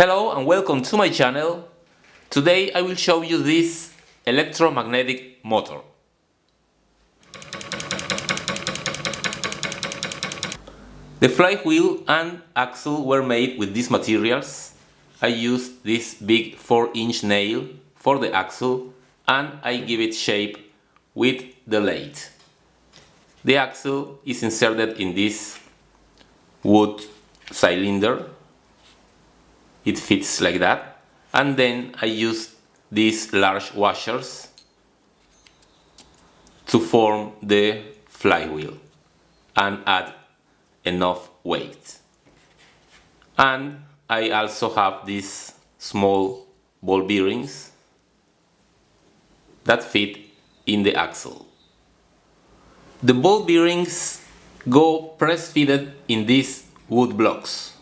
Hello and welcome to my channel. Today I will show you this electromagnetic motor. The flywheel and axle were made with these materials. I used this big 4-inch nail for the axle and I give it shape with the lathe. The axle is inserted in this wood cylinder. It fits like that, and then I use these large washers to form the flywheel and add enough weight. And I also have these small ball bearings that fit in the axle. The ball bearings go press-fitted in these wood blocks.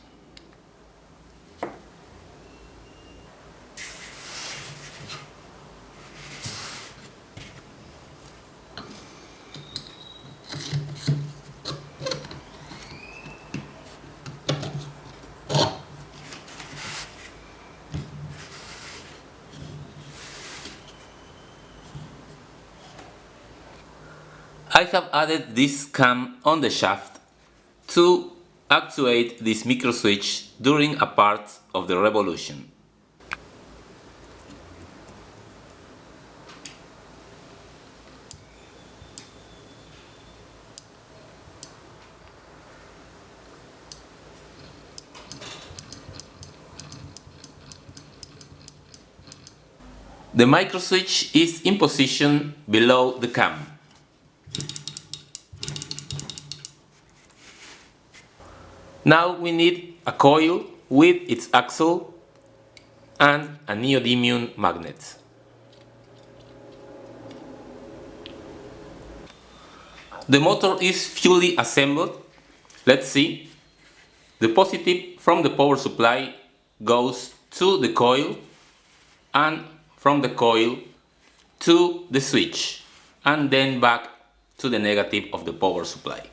I have added this cam on the shaft to actuate this micro switch during a part of the revolution. The micro switch is in position below the cam. Now we need a coil with its axle and a neodymium magnet. The motor is fully assembled. Let's see. The positive from the power supply goes to the coil and from the coil to the switch and then back to the negative of the power supply.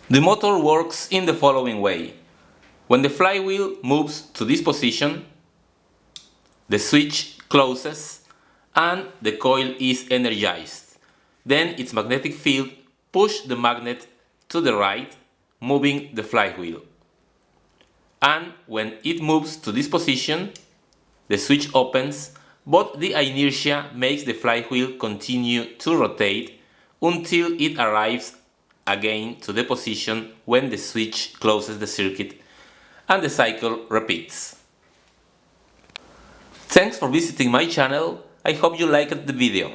The motor works in the following way. When the flywheel moves to this position, the switch closes and the coil is energized. Then its magnetic field pushes the magnet to the right, moving the flywheel. And when it moves to this position, the switch opens, but the inertia makes the flywheel continue to rotate until it arrives again to the position when the switch closes the circuit and the cycle repeats. Thanks for visiting my channel. I hope you liked the video.